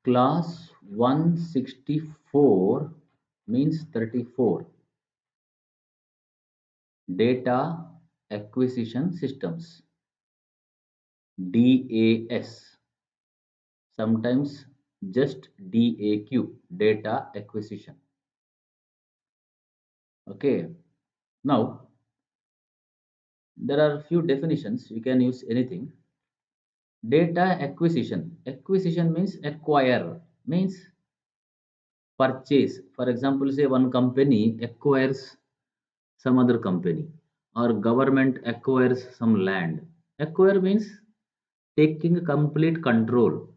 Class 164 means 34. Data Acquisition Systems, DAS, sometimes just DAQ, Data Acquisition. Okay, now there are few definitions. You can use anything. Data acquisition means acquire, means purchase. For example, say one company acquires some other company, or government acquires some land. Acquire means taking complete control.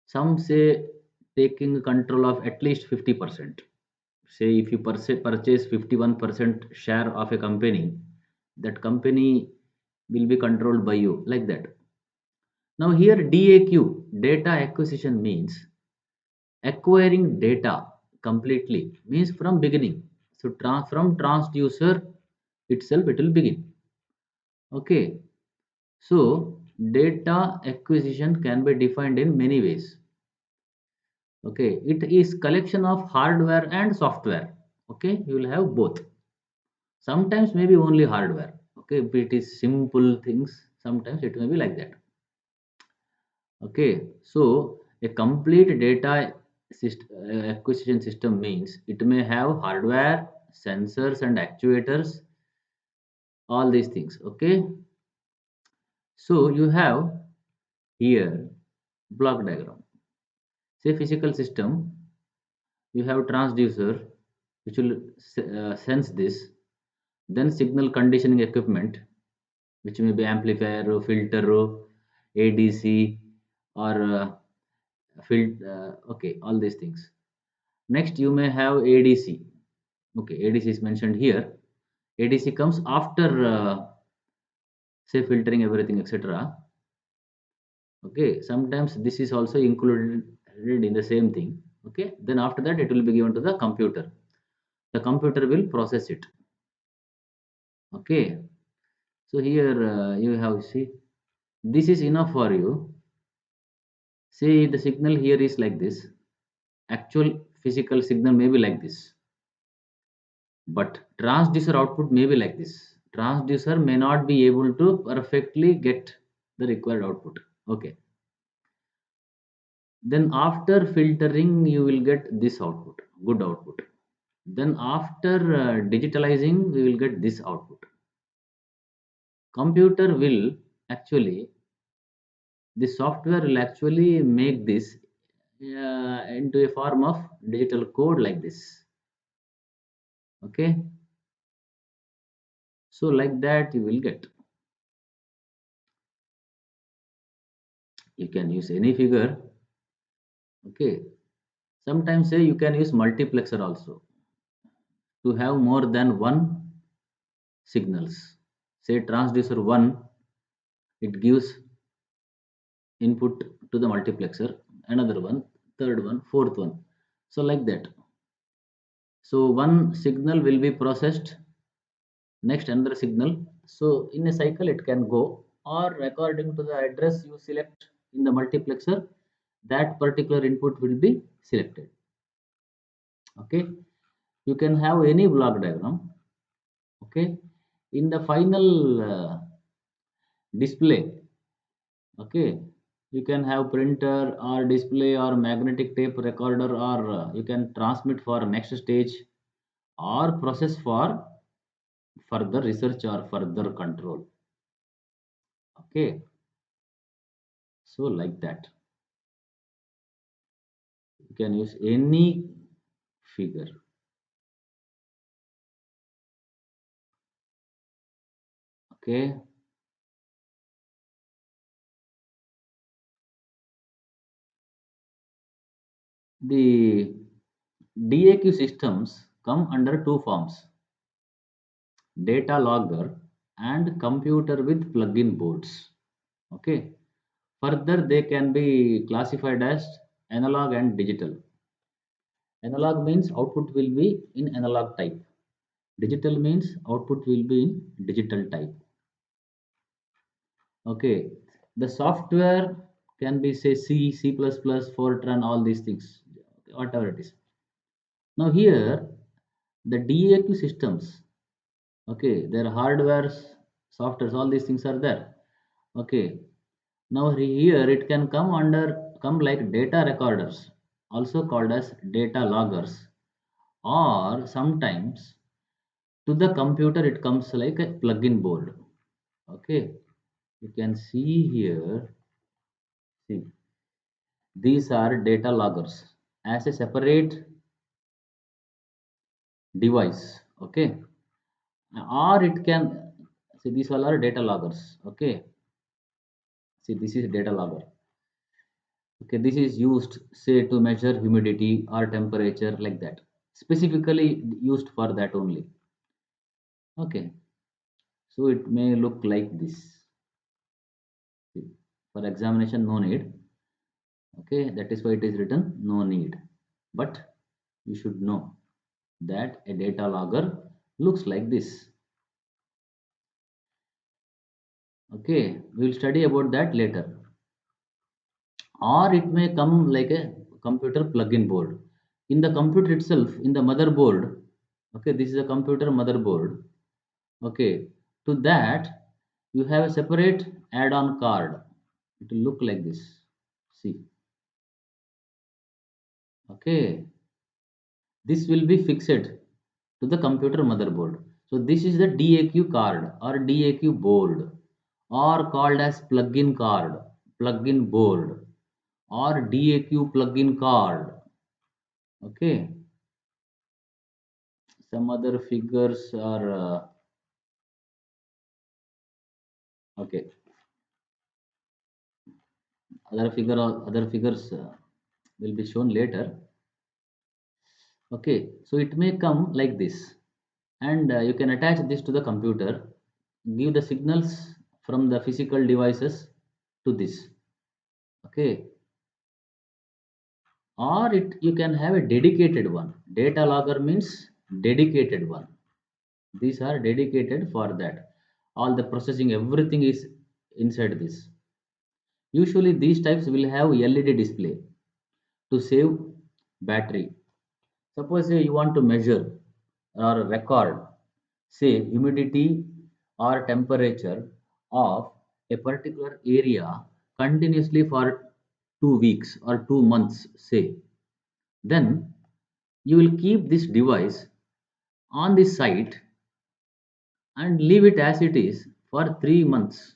Some say taking control of at least 50%. Say if you purchase 51% share of a company, that company will be controlled by you, like that. Now here DAQ, data acquisition, means acquiring data completely, means from beginning. So from transducer itself it will begin. Okay, so data acquisition can be defined in many ways. Okay, it is collection of hardware and software. Okay, you will have both. Sometimes maybe only hardware. Okay, if it is simple things, sometimes it may be like that. Okay, so a complete data acquisition system means it may have hardware, sensors, and actuators, all these things. Okay, so you have here block diagram. Say physical system, you have transducer which will sense this, then signal conditioning equipment which may be amplifier, filter, ADC, or okay, all these things. Next you may have ADC. Okay, ADC is mentioned here. ADC comes after say filtering everything, etc. Okay, sometimes this is also included in the same thing. Okay, then after that it will be given to the computer. The computer will process it. Okay, so here you have, see, this is enough for you. See, the signal here is like this. Actual physical signal may be like this, but transducer output may be like this. Transducer may not be able to perfectly get the required output. Okay, then after filtering you will get this output, good output. Then after digitalizing we will get this output. Computer will actually, the software will actually make this into a form of digital code like this. Okay, so like that you will get. You can use any figure. Okay, sometimes say you can use multiplexer also to have more than one signals. Say transducer 1, it gives input to the multiplexer, another one, third one, fourth one, so like that. So one signal will be processed, next another signal. So in a cycle it can go, or according to the address you select in the multiplexer, that particular input will be selected. Okay, you can have any block diagram. Okay, in the final display, okay, you can have printer or display or magnetic tape recorder, or you can transmit for next stage, or process for further research or further control. Okay, so like that you can use any figure. Okay, the DAQ systems come under two forms: data logger and computer with plug-in boards. Okay, further they can be classified as analog and digital. Analog means output will be in analog type. Digital means output will be in digital type. Okay, the software can be say C, C++, Fortran, all these things, whatever it is. Now here, the DAQ systems, okay, their hardwares, softwares, all these things are there. Okay, now here it can come like data recorders, also called as data loggers, or sometimes to the computer it comes like a plug-in board. Okay, you can see here. See, these are data loggers as a separate device. Okay, or it can see these all are data loggers. Okay, see this is data logger. Okay, this is used say to measure humidity or temperature like that. Specifically used for that only. Okay, so it may look like this. See, for examination, no need. Okay, that is why it is written no need. But you should know that a data logger looks like this. Okay, we will study about that later. Or it may come like a computer plug-in board. In the computer itself, in the motherboard, okay, this is a computer motherboard. Okay, to that you have a separate add-on card. It will look like this. See, okay, this will be fixed to the computer motherboard. So this is the DAQ card or DAQ board, or called as plug-in card, plug-in board, or DAQ plug-in card. Okay, some other figures are okay. Other figures will be shown later. Okay, so it may come like this, and you can attach this to the computer, give the signals from the physical devices to this. Okay, or it you can have a dedicated one. Data logger means dedicated one. These are dedicated for that. All the processing, everything is inside this. Usually these types will have LED display to save battery. Suppose say you want to measure or record, say humidity or temperature of a particular area continuously for 2 weeks or 2 months, say, then you will keep this device on the site and leave it as it is for 3 months.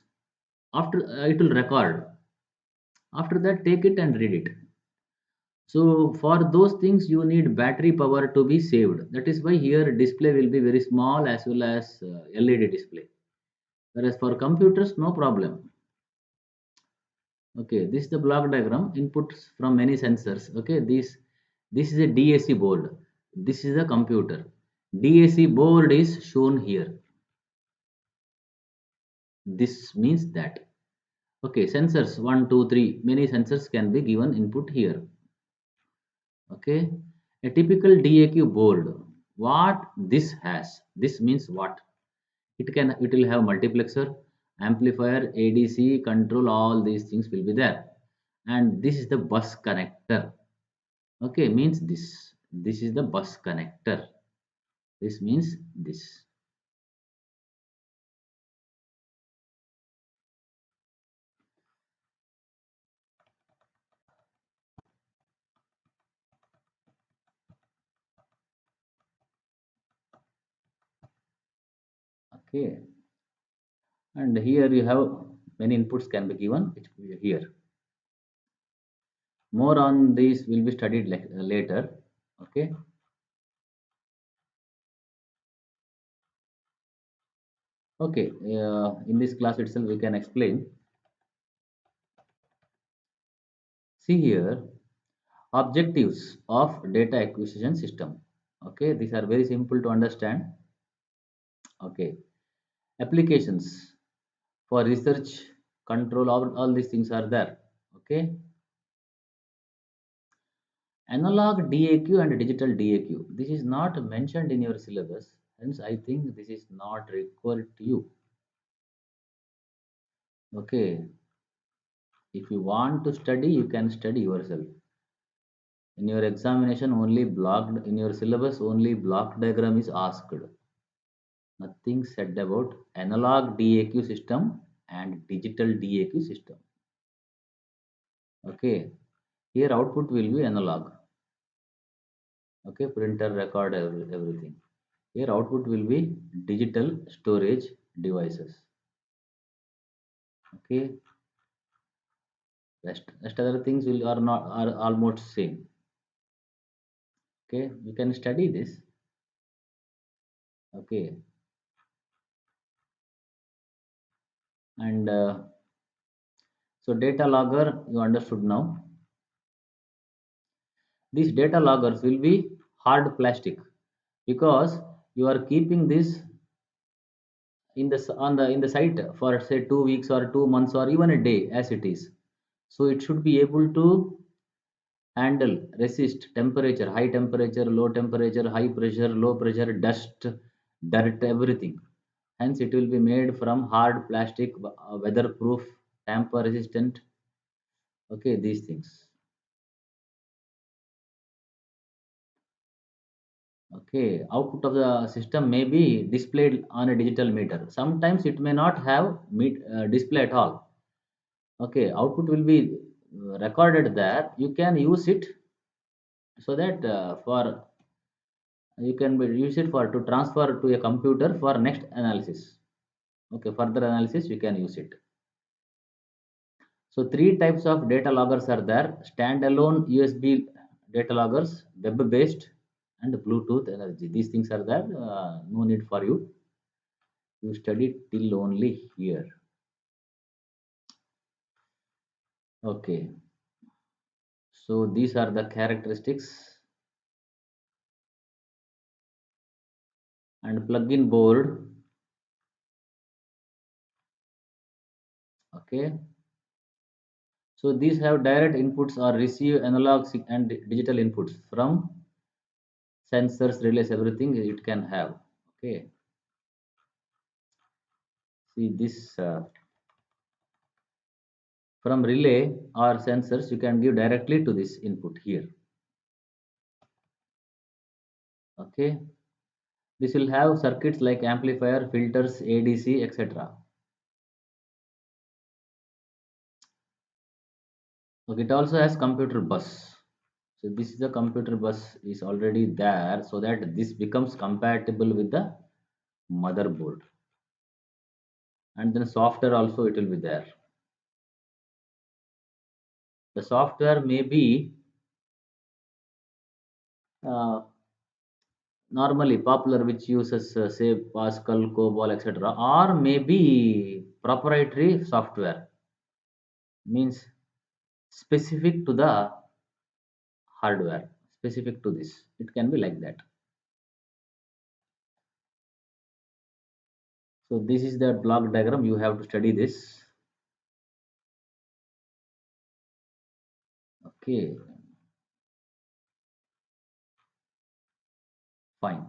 After it will record. After that, take it and read it. So for those things, you need battery power to be saved. That is why here display will be very small as well as LED display. Whereas for computers, no problem. Okay, this is the block diagram. Inputs from many sensors. Okay, this is a DAC board. This is a computer. DAC board is shown here. This means that. Okay, sensors 1, 2, 3. Many sensors can be given input here. Okay, a typical DAQ board. What this has? This means what? It will have multiplexer, amplifier, ADC, control. All these things will be there, and this is the bus connector. Okay, means this. This is the bus connector. This means this. Okay, and here you have many inputs can be given. It will be here. More on this will be studied later. Okay. Okay. In this class itself, we can explain. See here, objectives of data acquisition system. Okay, these are very simple to understand. Okay, applications for research, control, all these things are there. Okay, analog DAQ and digital DAQ. This is not mentioned in your syllabus, hence I think this is not required to you. Okay, If you want to study, you can study yourself. In your examination, only blocked, in your syllabus, only block diagram is asked. Nothing said about analog DAQ system and digital DAQ system. Okay, here output will be analog. Okay, printer, record, everything. Here output will be digital storage devices. Okay, rest other things will are not are almost same. Okay, you can study this. Okay, and so data logger you understood now. These data loggers will be hard plastic because you are keeping this in the on the in the site for say 2 weeks or 2 months or even a day as it is. So it should be able to handle, resist temperature, high temperature, low temperature, high pressure, low pressure, dust, dirt, everything. Hence, it will be made from hard plastic, weatherproof, tamper resistant. Okay, these things. Okay, output of the system may be displayed on a digital meter. Sometimes it may not have display at all. Okay, output will be recorded there. You can use it so that for you can use it for to transfer to a computer for next analysis. Okay, further analysis you can use it. So three types of data loggers are there: standalone USB data loggers, web based, and Bluetooth energy. These things are there, no need for you to study till only here. Okay, so these are the characteristics. And plug-in board. Okay, so these have direct inputs or receive analog and digital inputs from sensors, relays, everything it can have. Okay, see this from relay or sensors you can give directly to this input here. Okay, this will have circuits like amplifier, filters, ADC, etc. Okay, it also has computer bus. So this is the computer bus is already there so that this becomes compatible with the motherboard, and then software also it will be there. The software may be uh, normally popular, which uses say Pascal, COBOL, etc., or maybe proprietary software, means specific to the hardware, specific to this. It can be like that. So this is the block diagram. You have to study this. Okay, fine.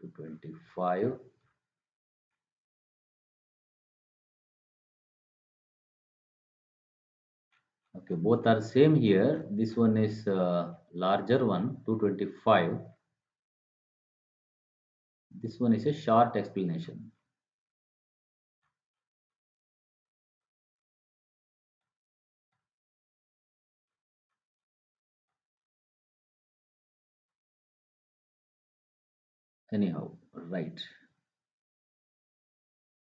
225. Okay, both are same here. This one is larger one, 225. This one is a short explanation. Anyhow, right.